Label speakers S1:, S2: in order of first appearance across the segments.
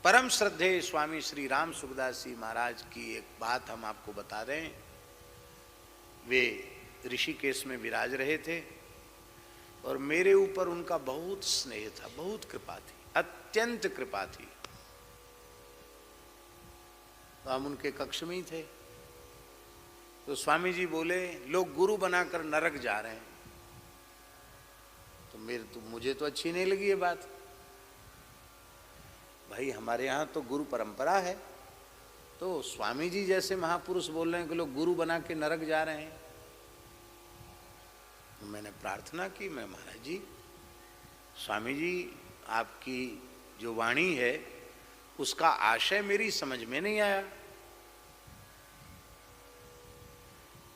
S1: परम श्रद्धेय स्वामी श्री राम सुखदास जी महाराज की एक बात हम आपको बता रहे हैं। वे ऋषिकेश में विराज रहे थे और मेरे ऊपर उनका बहुत स्नेह था, बहुत कृपा थी, अत्यंत कृपा थी। तो हम उनके कक्ष में ही थे, तो स्वामी जी बोले लोग गुरु बनाकर नरक जा रहे हैं। तो मुझे तो अच्छी नहीं लगी ये बात। भाई हमारे यहाँ तो गुरु परंपरा है, तो स्वामी जी जैसे महापुरुष बोल रहे हैं कि लोग गुरु बना के नरक जा रहे हैं। तो मैंने प्रार्थना की, मैं महाराज जी, स्वामी जी आपकी जो वाणी है उसका आशय मेरी समझ में नहीं आया।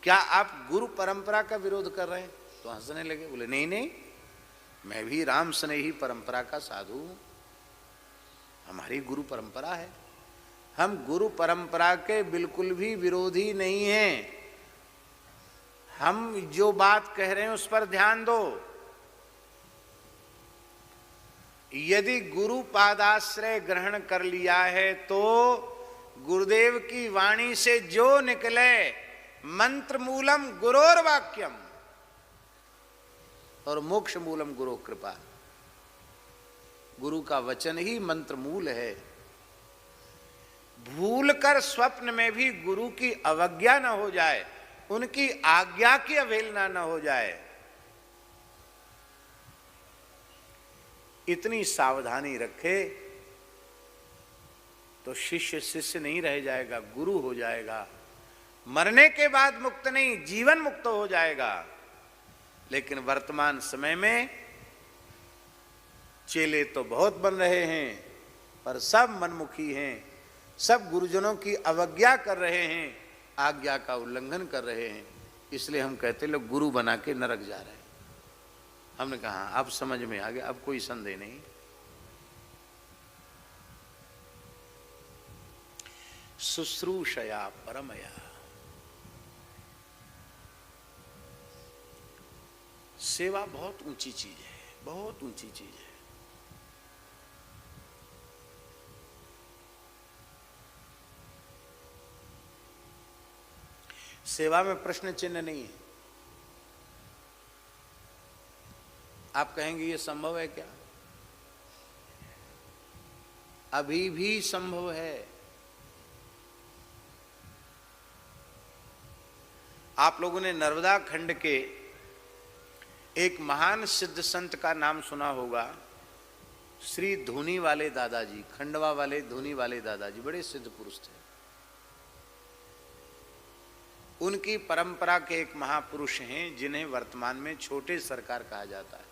S1: क्या आप गुरु परंपरा का विरोध कर रहे हैं? तो हंसने लगे, बोले नहीं नहीं, मैं भी राम स्नेही परंपरा का साधु हूं, हमारी गुरु परंपरा है, हम गुरु परंपरा के बिल्कुल भी विरोधी नहीं हैं। हम जो बात कह रहे हैं उस पर ध्यान दो। यदि गुरु पादाश्रय ग्रहण कर लिया है तो गुरुदेव की वाणी से जो निकले, मंत्र मूलम गुरोर वाक्यम और मोक्ष मूलम गुरु कृपा, गुरु का वचन ही मंत्र मूल है। भूलकर स्वप्न में भी गुरु की अवज्ञा न हो जाए, उनकी आज्ञा की अवहेलना न हो जाए, इतनी सावधानी रखे तो शिष्य शिष्य नहीं रह जाएगा, गुरु हो जाएगा। मरने के बाद मुक्त नहीं, जीवन मुक्त हो जाएगा। लेकिन वर्तमान समय में चेले तो बहुत बन रहे हैं, पर सब मनमुखी हैं, सब गुरुजनों की अवज्ञा कर रहे हैं, आज्ञा का उल्लंघन कर रहे हैं। इसलिए हम कहते लोग गुरु बना के नरक जा रहे हैं। हमने कहा अब समझ में आ गया, अब कोई संदेह नहीं। शुश्रूषया परमया, सेवा बहुत ऊंची चीज है, बहुत ऊंची चीज है। सेवा में प्रश्न चिन्ह नहीं है। आप कहेंगे ये संभव है क्या? अभी भी संभव है। आप लोगों ने नर्मदा खंड के एक महान सिद्ध संत का नाम सुना होगा, श्री धूनी वाले दादाजी, खंडवा वाले धूनी वाले दादाजी, बड़े सिद्ध पुरुष थे। उनकी परंपरा के एक महापुरुष हैं जिन्हें वर्तमान में छोटे सरकार कहा जाता है।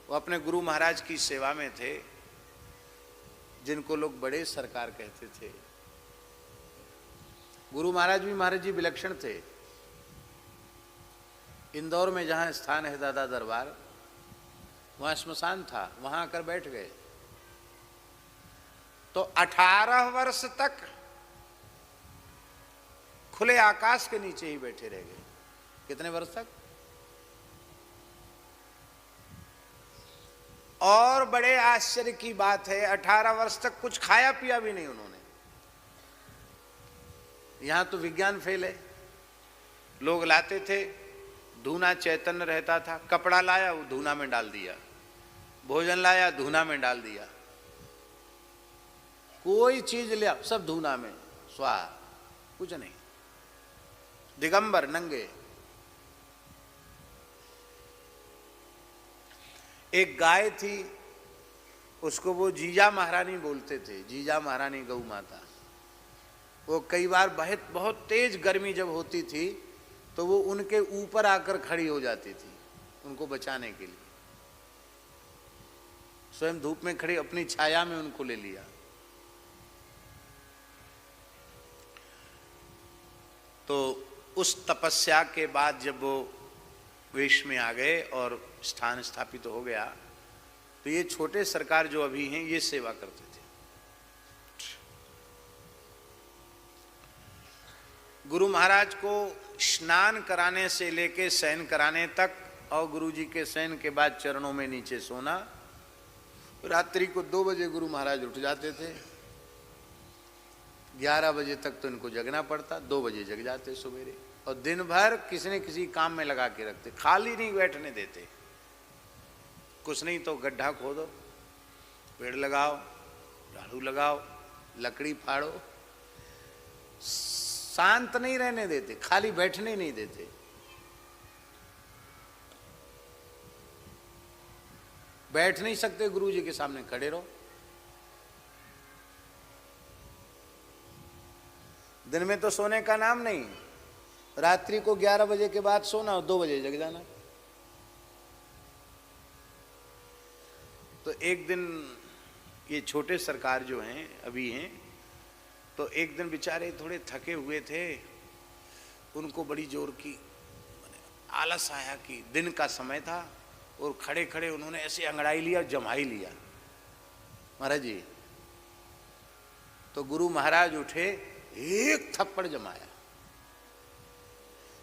S1: वो अपने गुरु महाराज की सेवा में थे, जिनको लोग बड़े सरकार कहते थे। गुरु महाराज भी विलक्षण थे। इंदौर में जहाँ स्थान है दादा दरबार, वहाँ श्मशान था, वहाँ आकर बैठ गए। तो 18 वर्ष तक खुले आकाश के नीचे ही बैठे रह गए। कितने वर्ष तक? और बड़े आश्चर्य की बात है, 18 वर्ष तक कुछ खाया पिया भी नहीं उन्होंने। यहां तो विज्ञान फेल है। लोग लाते थे, धूना चैतन्य रहता था, कपड़ा लाया वो धूना में डाल दिया, भोजन लाया धूना में डाल दिया, कोई चीज लिया सब धूना में स्वाहा, कुछ नहीं, दिगंबर नंगे। एक गाय थी, उसको वो जीजा महारानी बोलते थे, जीजा महारानी गौ माता। वो कई बार बहुत तेज गर्मी जब होती थी तो वो उनके ऊपर आकर खड़ी हो जाती थी उनको बचाने के लिए। स्वयं धूप में खड़ी, अपनी छाया में उनको ले लिया। तो उस तपस्या के बाद जब वो वेश में आ गए और स्थान स्थापित हो गया, तो ये छोटे सरकार जो अभी हैं ये सेवा करते थे। गुरु महाराज को स्नान कराने से लेके शयन कराने तक, और गुरु जी के शयन के बाद चरणों में नीचे सोना, रात्रि को 2 बजे गुरु महाराज उठ जाते थे, 11 बजे तक तो इनको जगना पड़ता, 2 बजे जग जाते सवेरे, और दिन भर किसी न किसी काम में लगा के रखते, खाली नहीं बैठने देते। कुछ नहीं तो गड्ढा खोदो, पेड़ लगाओ, झाड़ू लगाओ, लकड़ी फाड़ो, शांत नहीं रहने देते, खाली बैठने नहीं देते। बैठ नहीं सकते गुरु जी के सामने, खड़े रहो। दिन में तो सोने का नाम नहीं, रात्रि को 11 बजे के बाद सोना और 2 बजे जग जाना। तो एक दिन ये छोटे सरकार जो हैं अभी हैं, तो एक दिन बेचारे थोड़े थके हुए थे, उनको बड़ी जोर की आलस आया कि दिन का समय था, और खड़े खड़े उन्होंने ऐसे अंगड़ाई लिया, जमाई लिया महाराज जी। तो गुरु महाराज उठे, एक थप्पड़ जमाया,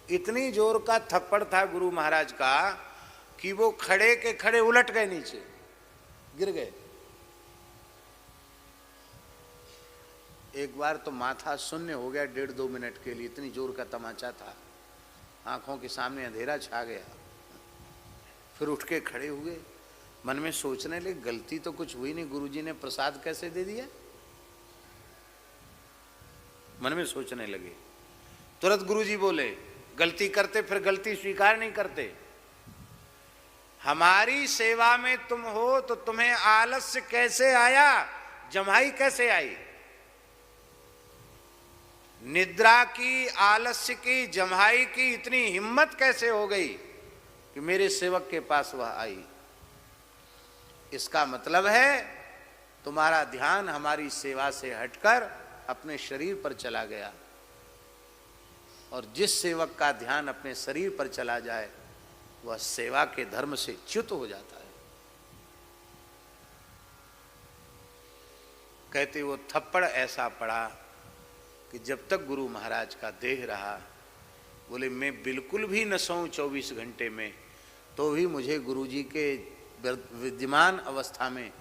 S1: इतनी जोर का थप्पड़ था गुरु महाराज का कि वो खड़े के खड़े उलट गए, नीचे गिर गए। एक बार तो माथा शून्य हो गया 1.5-2 मिनट के लिए, इतनी जोर का तमाचा था, आंखों के सामने अंधेरा छा गया। फिर उठ के खड़े हुए, मन में सोचने लगे गलती तो कुछ हुई नहीं, गुरुजी ने प्रसाद कैसे दे दिया। मन में सोचने लगे, तुरंत गुरुजी बोले गलती करते फिर गलती स्वीकार नहीं करते। हमारी सेवा में तुम हो तो तुम्हें आलस्य कैसे आया, जमाई कैसे आई, निद्रा की, आलस्य की, जमाई की इतनी हिम्मत कैसे हो गई कि मेरे सेवक के पास वह आई। इसका मतलब है तुम्हारा ध्यान हमारी सेवा से हटकर अपने शरीर पर चला गया, और जिस सेवक का ध्यान अपने शरीर पर चला जाए वह सेवा के धर्म से च्युत हो जाता है। कहते वो थप्पड़ ऐसा पड़ा कि जब तक गुरु महाराज का देह रहा, बोले मैं बिल्कुल भी न सोऊं 24 घंटे में, तो भी मुझे गुरुजी के विद्यमान अवस्था में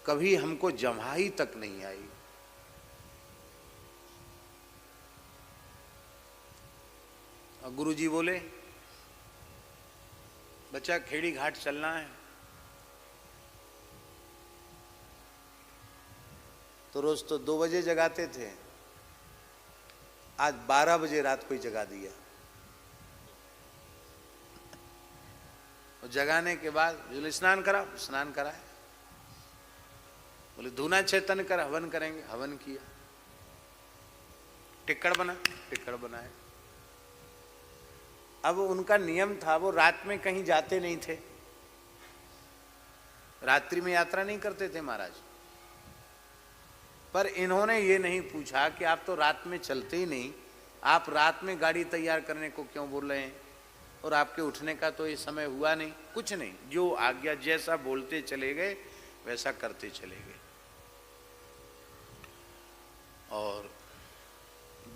S1: कभी हमको जमाई तक नहीं आई। और गुरुजी बोले बच्चा खेड़ी घाट चलना है, तो रोज तो 2 बजे जगाते थे, आज 12 बजे रात को ही जगा दिया। और जगाने के बाद बोले स्नान करा, स्नान कराए, बोले धूना चेतन कर हवन करेंगे, हवन किया, टिक्कड़ बना, टिक्कड़ बनाए। अब उनका नियम था, वो रात में कहीं जाते नहीं थे, रात्रि में यात्रा नहीं करते थे महाराज। पर इन्होंने ये नहीं पूछा कि आप तो रात में चलते ही नहीं, आप रात में गाड़ी तैयार करने को क्यों बोल रहे हैं, और आपके उठने का तो ये समय हुआ नहीं, कुछ नहीं, जो आज्ञा जैसा बोलते चले गए वैसा करते चले गए। और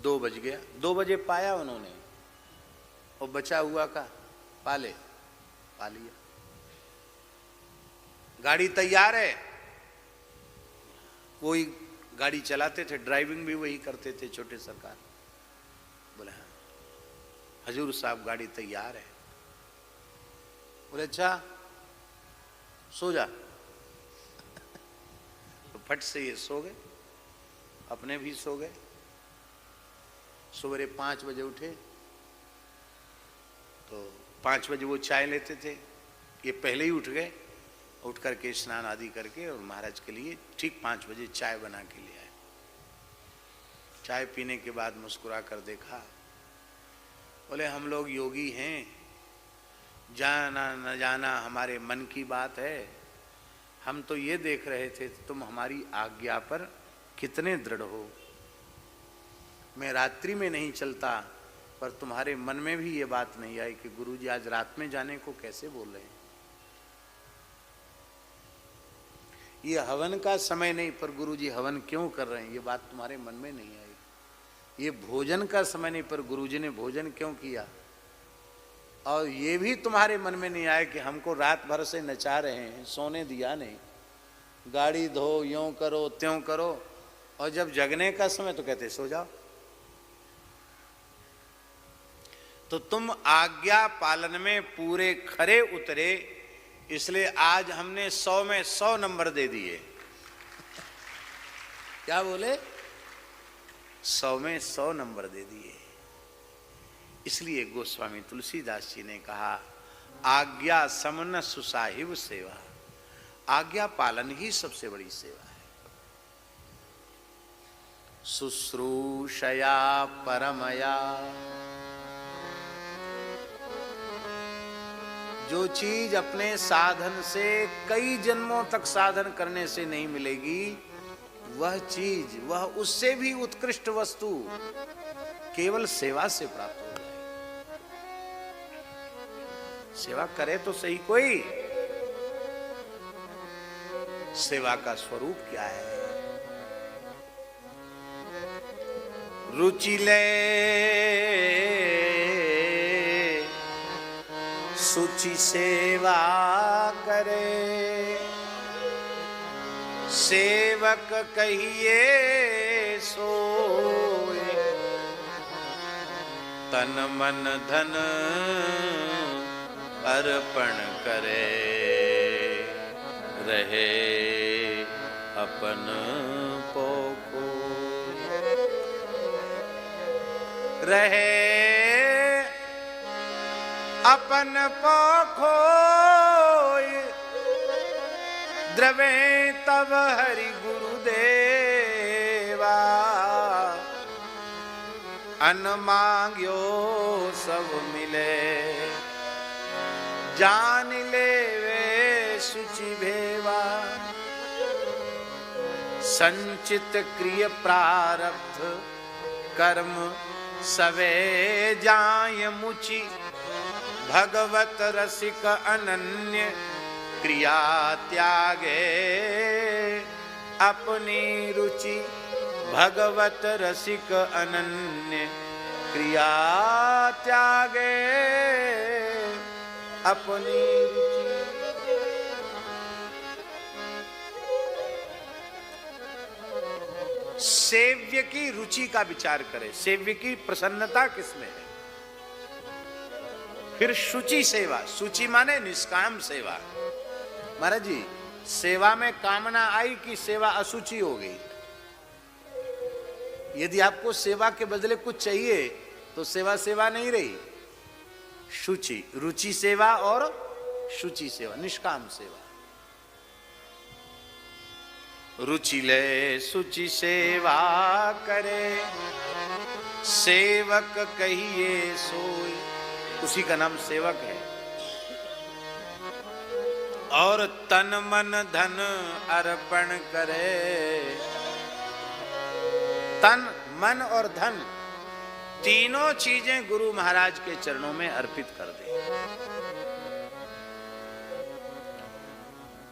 S1: 2 बज गया, 2 बजे पाया उन्होंने, और बचा हुआ का पा लिया। गाड़ी तैयार है, वही गाड़ी चलाते थे, ड्राइविंग भी वही करते थे छोटे सरकार। बोले हाँ हजूर साहब गाड़ी तैयार है। बोले अच्छा सो जा। तो फट से ये सो गए, अपने भी सो गए। सवेरे 5 बजे उठे, तो 5 बजे वो चाय लेते थे, ये पहले ही उठ गए, उठ करके स्नान आदि करके और महाराज के लिए ठीक 5 बजे चाय बना के ले आए। चाय पीने के बाद मुस्कुरा कर देखा, बोले हम लोग योगी हैं, जाना न जाना हमारे मन की बात है, हम तो ये देख रहे थे तुम हमारी आज्ञा पर कितने दृढ़ हो। मैं रात्रि में नहीं चलता, पर तुम्हारे मन में भी ये बात नहीं आई कि गुरुजी आज रात में जाने को कैसे बोल रहे हैं। ये हवन का समय नहीं, पर गुरुजी हवन क्यों कर रहे हैं, ये बात तुम्हारे मन में नहीं आई। ये भोजन का समय नहीं, पर गुरुजी ने भोजन क्यों किया, और ये भी तुम्हारे मन में नहीं आया कि हमको रात भर से नचा रहे हैं, सोने दिया नहीं, गाड़ी धो, यूं करो त्यों करो, और जब जगने का समय तो कहते सो जाओ। तो तुम आज्ञा पालन में पूरे खरे उतरे, इसलिए आज हमने 100 में 100 नंबर दे दिए। क्या बोले? 100 में 100 नंबर दे दिए। इसलिए गोस्वामी तुलसीदास जी ने कहा, आज्ञा समन सुसाहिब सेवा। आज्ञा पालन ही सबसे बड़ी सेवा है। शुश्रूषया परमया, जो चीज अपने साधन से कई जन्मों तक साधन करने से नहीं मिलेगी, वह चीज, वह उससे भी उत्कृष्ट वस्तु केवल सेवा से प्राप्त हो जाए। सेवा करे तो सही कोई। सेवा का स्वरूप क्या है? रुचि ले सुचि सेवा करे, सेवक कहिए सोए, तन मन धन अर्पण करे, रहे अपन पोको, रहे अपन पोखोय, द्रवे तब हरि गुरुदेवा, अन्न मांग्यो सब मिले, जान लेवे सुचि भेवा, संचित क्रिय प्रारब्ध कर्म सवे जाय मुचि, भगवत रसिक अनन्य क्रिया त्यागे अपनी रुचि, भगवत रसिक अनन्य क्रिया त्यागे अपनी रुचि। सेव्य की रुचि का विचार करें, सेव्य की प्रसन्नता किसमें है। फिर शुचि सेवा, शुचि माने निष्काम सेवा। महाराज जी, सेवा में कामना आई कि सेवा असुचि हो गई। यदि आपको सेवा के बदले कुछ चाहिए तो सेवा सेवा नहीं रही। शुचि, रुचि सेवा और शुचि सेवा, निष्काम सेवा। रुचि ले शुचि सेवा करे, सेवक कहिए सोई, उसी का नाम सेवक है। और तन मन धन अर्पण करे, तन मन और धन तीनों चीजें गुरु महाराज के चरणों में अर्पित कर दे।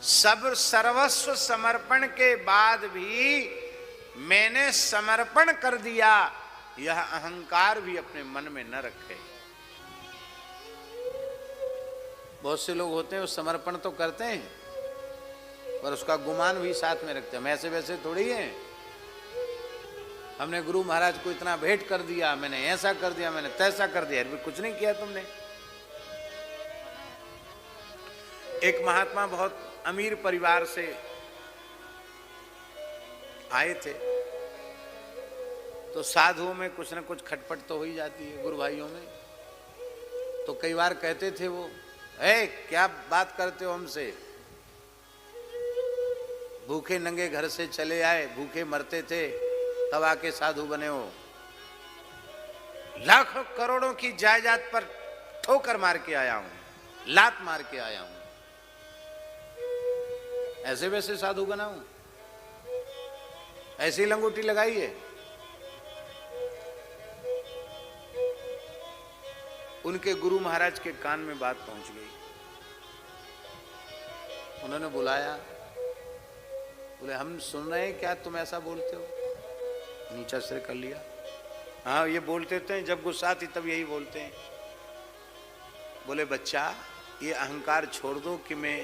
S1: सब सर्वस्व समर्पण के बाद भी मैंने समर्पण कर दिया, यह अहंकार भी अपने मन में न रखे। बहुत से लोग होते हैं वो समर्पण तो करते हैं पर उसका गुमान भी साथ में रखते हैं। ऐसे वैसे थोड़ी है, हमने गुरु महाराज को इतना भेंट कर दिया, मैंने ऐसा कर दिया, मैंने तैसा कर दिया, अरे कुछ नहीं किया तुमने। एक महात्मा बहुत अमीर परिवार से आए थे, तो साधुओं में कुछ न कुछ खटपट तो हो ही जाती है, गुरु भाइयों में। तो कई बार कहते थे वो, क्या बात करते हो हमसे, भूखे नंगे घर से चले आए, भूखे मरते थे, तब आके साधु बने हो। लाखों करोड़ों की जायदाद पर ठोकर मार के आया हूं, लात मार के आया हूं, ऐसे वैसे साधु बना हूं, ऐसी लंगोटी लगाई है। उनके गुरु महाराज के कान में बात पहुंच गई। उन्होंने बुलाया, बोले हम सुन रहे हैं, क्या तुम ऐसा बोलते हो? नीचा सिर कर लिया। हाँ, ये बोलते थे, जब गुस्सा आती तब यही बोलते हैं। बोले बच्चा, ये अहंकार छोड़ दो कि मैं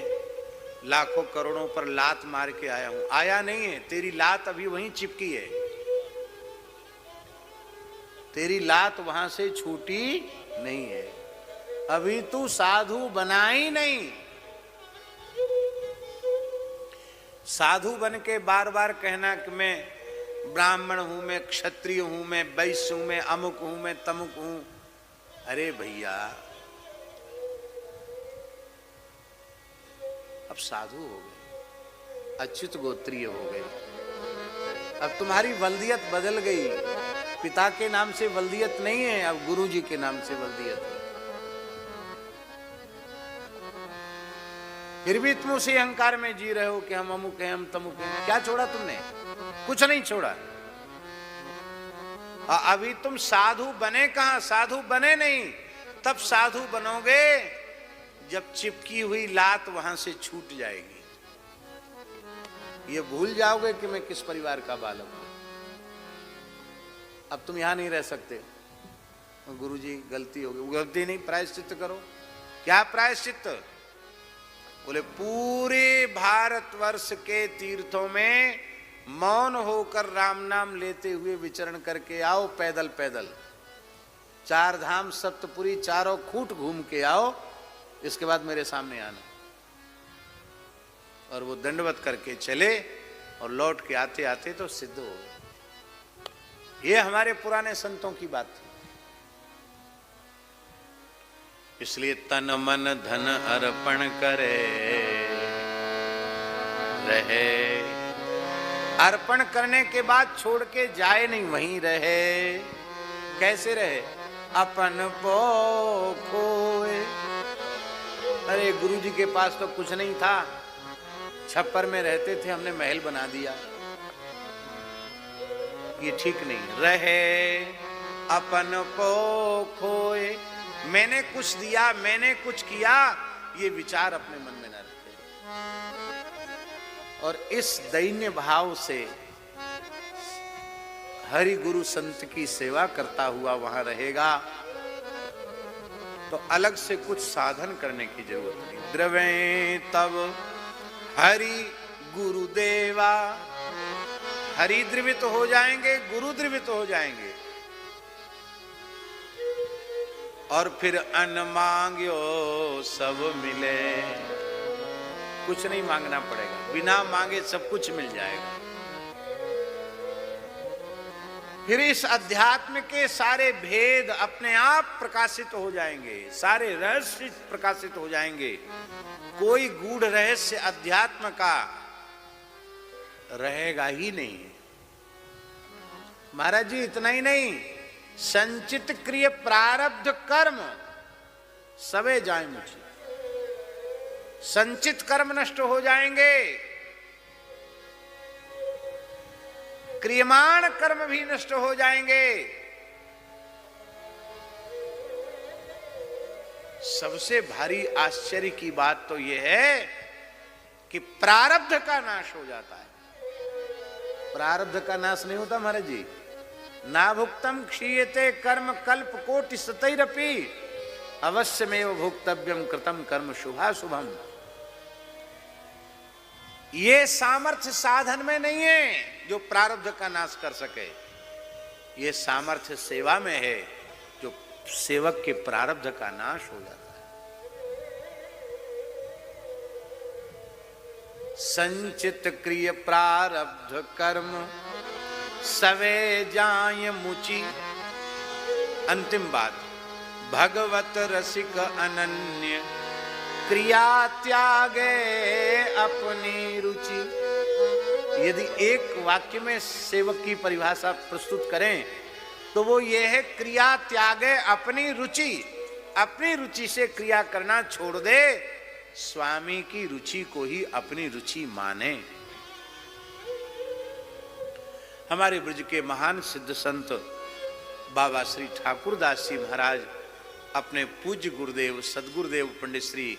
S1: लाखों करोड़ों पर लात मार के आया हूं। आया नहीं है, तेरी लात अभी वहीं चिपकी है, तेरी लात वहां से छूटी नहीं है, अभी तू साधु बना ही नहीं। साधु बन के बार बार कहना कि मैं ब्राह्मण हूं, मैं क्षत्रिय हूं, मैं वैश्य हूं, मैं अमुक हूं, मैं तमुक हूं। अरे भैया, अब साधु हो गए, अच्युत गोत्रीय हो गए, अब तुम्हारी वल्दियत बदल गई। पिता के नाम से वल्दियत नहीं है, अब गुरु जी के नाम से वल्दियत है। फिर भी तुम उसी अहंकार में जी रहे हो कि हम अमुक हैं, हम तमुक हैं। क्या छोड़ा तुमने? कुछ नहीं छोड़ा। अभी तुम साधु बने कहां? साधु बने नहीं, तब साधु बनोगे जब चिपकी हुई लात वहां से छूट जाएगी। ये भूल जाओगे कि मैं किस परिवार का बालक हूं। अब तुम यहां नहीं रह सकते। गुरुजी गलती हो गई। गलती नहीं, प्रायश्चित करो। क्या प्रायश्चित? बोले पूरे भारतवर्ष के तीर्थों में मौन होकर राम नाम लेते हुए विचरण करके आओ, पैदल पैदल। 4 धाम सप्तपुरी चारों खूंट घूम के आओ, इसके बाद मेरे सामने आना। और वो दंडवत करके चले और लौट के आते आते तो सिद्ध हो गए। ये हमारे पुराने संतों की बात थी। इसलिए तन मन धन अर्पण करे रहे। अर्पण करने के बाद छोड़ के जाए नहीं, वहीं रहे। कैसे रहे? अपन पो खोए। अरे गुरु जी के पास तो कुछ नहीं था, छप्पर में रहते थे, हमने महल बना दिया। ये ठीक नहीं। रहे अपन को खोए, मैंने कुछ दिया, मैंने कुछ किया, ये विचार अपने मन में न रखे। और इस दैन्य भाव से हरि गुरु संत की सेवा करता हुआ वहां रहेगा तो अलग से कुछ साधन करने की जरूरत नहीं। द्रवे तब हरि गुरुदेवा। हरि द्रवित हो जाएंगे, गुरु द्रवित हो जाएंगे। और फिर अन्न मांग्यो सब मिले। कुछ नहीं मांगना पड़ेगा, बिना मांगे सब कुछ मिल जाएगा। फिर इस अध्यात्म के सारे भेद अपने आप प्रकाशित हो जाएंगे, सारे रहस्य प्रकाशित हो जाएंगे। कोई गूढ़ रहस्य अध्यात्म का रहेगा ही नहीं। महाराज जी इतना ही नहीं, संचित क्रिय प्रारब्ध कर्म सबे जाए मुझे। संचित कर्म नष्ट हो जाएंगे, क्रियमाण कर्म भी नष्ट हो जाएंगे। सबसे भारी आश्चर्य की बात तो यह है कि प्रारब्ध का नाश हो जाता है। प्रारब्ध का नाश नहीं होता महाराज जी। ना भुक्तम क्षीयते कर्म कल्प कोटि सतैरपि अवश्यमेव भोक्तव्यम कृतम कर्म शुभाशुभम। ये सामर्थ्य साधन में नहीं है जो प्रारब्ध का नाश कर सके। ये सामर्थ्य सेवा में है जो सेवक के प्रारब्ध का नाश हो जाता है। संचित क्रिय प्रारब्ध कर्म सवे जाय मुचि। अंतिम बात, भगवत रसिक अनन्य क्रिया त्यागे अपनी रुचि। यदि एक वाक्य में सेवक की परिभाषा प्रस्तुत करें तो वो ये है, क्रिया त्यागे अपनी रुचि। अपनी रुचि से क्रिया करना छोड़ दे, स्वामी की रुचि को ही अपनी रुचि माने। हमारे ब्रज के महान सिद्ध संत बाबा श्री ठाकुरदास जी महाराज अपने पूज्य गुरुदेव सदगुरुदेव पंडित श्री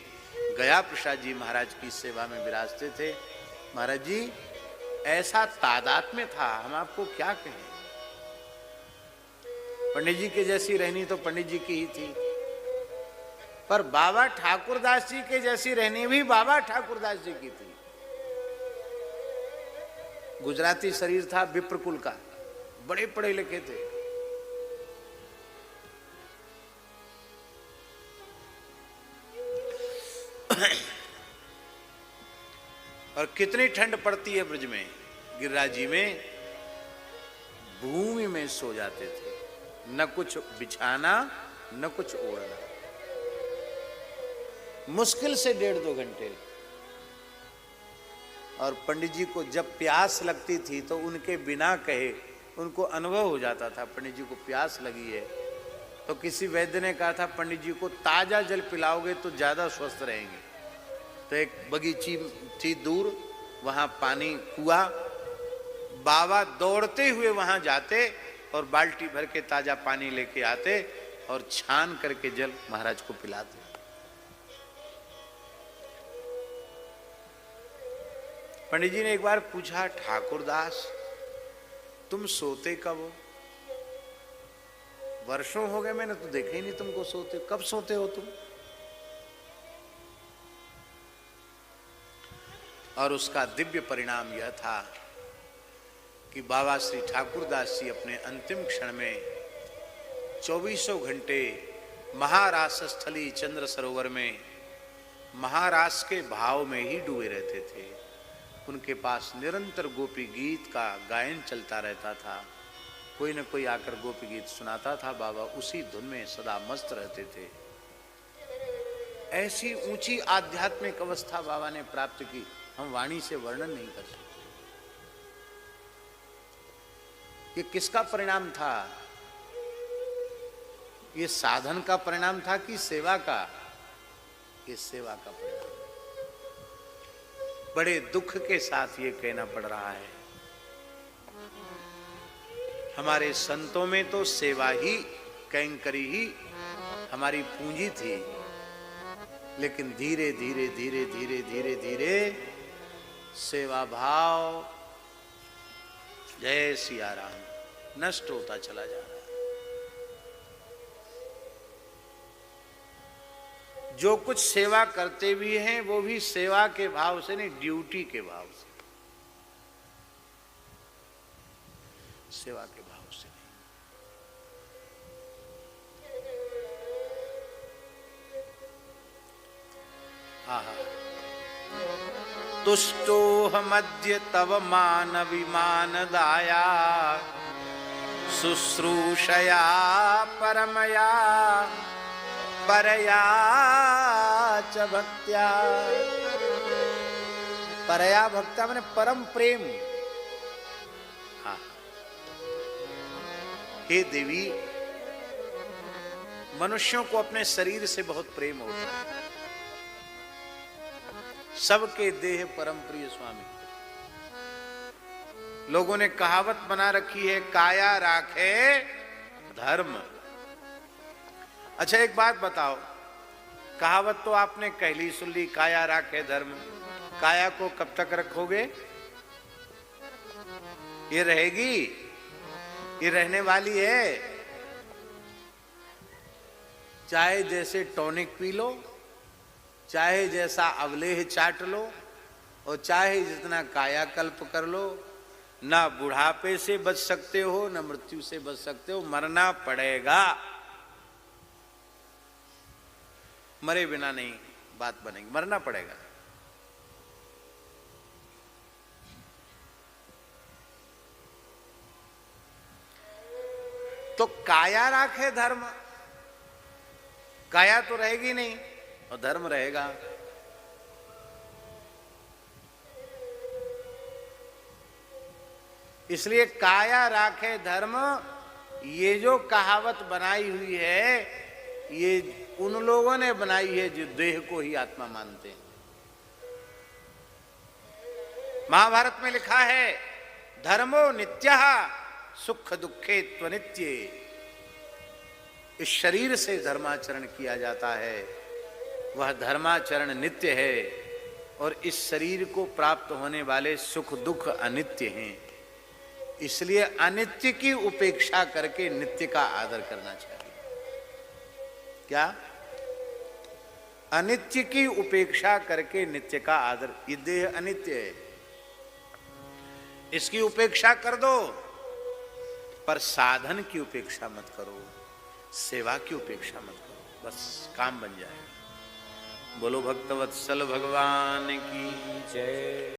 S1: गया प्रसाद जी महाराज की सेवा में विराजते थे। महाराज जी ऐसा तादाद में था, हम आपको क्या कहें। पंडित जी के जैसी रहनी तो पंडित जी की ही थी। पर बाबा ठाकुरदास जी के जैसी रहनी भी बाबा ठाकुरदास जी की थी। गुजराती शरीर था, विप्रकुल का, बड़े पढ़े लिखे थे। और कितनी ठंड पड़ती है ब्रज में, गिरिराज जी में भूमि में सो जाते थे, न कुछ बिछाना न कुछ ओढ़ना, मुश्किल से 1.5-2 घंटे। और पंडित जी को जब प्यास लगती थी तो उनके बिना कहे उनको अनुभव हो जाता था, पंडित जी को प्यास लगी है। तो किसी वैद्य ने कहा था पंडित जी को ताजा जल पिलाओगे तो ज्यादा स्वस्थ रहेंगे। तो एक बगीची थी दूर, वहां पानी कुआ, बाबा दौड़ते हुए वहां जाते और बाल्टी भर के ताजा पानी लेके आते और छान करके जल महाराज को पिलाते। पंडित जी ने एक बार पूछा, ठाकुरदास तुम सोते कब हो? वर्षों हो गए मैंने तो देखा ही नहीं तुमको सोते, कब सोते हो तुम? और उसका दिव्य परिणाम यह था कि बाबा श्री ठाकुरदास जी अपने अंतिम क्षण में 24 घंटे महारास स्थली चंद्र सरोवर में महारास के भाव में ही डूबे रहते थे। उनके पास निरंतर गोपी गीत का गायन चलता रहता था, कोई न कोई आकर गोपी गीत सुनाता था, बाबा उसी धुन में सदा मस्त रहते थे। ऐसी ऊंची आध्यात्मिक अवस्था बाबा ने प्राप्त की, हम वाणी से वर्णन नहीं कर सकते। ये किसका परिणाम था? ये साधन का परिणाम था कि सेवा का? ये सेवा का परिणाम। बड़े दुख के साथ ये कहना पड़ रहा है, हमारे संतों में तो सेवा ही, कैंकरी ही हमारी पूंजी थी, लेकिन धीरे धीरे धीरे धीरे धीरे धीरे सेवा भाव, जय सिया राम, नष्ट होता चला जा रहा है। जो कुछ सेवा करते भी हैं वो भी सेवा के भाव से नहीं, ड्यूटी के भाव से, सेवा के भाव से नहीं। आहा, तुष्टोऽहमद्य तव मान विमान दाया, शुश्रूषया परमया परया च भक्त्या। परया भक्त्या माने परम प्रेम। हाँ, हे देवी, मनुष्यों को अपने शरीर से बहुत प्रेम होता है, सबके देह परम प्रिय स्वामी। लोगों ने कहावत बना रखी है, काया राखे धर्म। अच्छा एक बात बताओ, कहावत तो आपने कहली सुन ली, काया राखे धर्म। काया को कब तक रखोगे? ये रहेगी? ये रहने वाली है? चाहे जैसे टॉनिक पी लो, चाहे जैसा अवलेह चाट लो, और चाहे जितना कायाकल्प कर लो, ना बुढ़ापे से बच सकते हो ना मृत्यु से बच सकते हो, मरना पड़ेगा। मरे बिना नहीं बात बनेगी, मरना पड़ेगा। तो काया राखे धर्म, काया तो रहेगी नहीं और धर्म रहेगा। इसलिए काया राखे धर्म, ये जो कहावत बनाई हुई है, ये उन लोगों ने बनाई है जो देह को ही आत्मा मानते हैं। महाभारत में लिखा है, धर्मो नित्यः सुख दुखे त्वनित्ये। इस शरीर से धर्माचरण किया जाता है, वह धर्माचरण नित्य है, और इस शरीर को प्राप्त होने वाले सुख दुख अनित्य हैं। इसलिए अनित्य की उपेक्षा करके नित्य का आदर करना चाहिए। क्या? अनित्य की उपेक्षा करके नित्य का आदर। ये देह अनित्य है, इसकी उपेक्षा कर दो, पर साधन की उपेक्षा मत करो, सेवा की उपेक्षा मत करो, बस काम बन जाएगा। बोलो भक्तवत्सल भगवान की जय।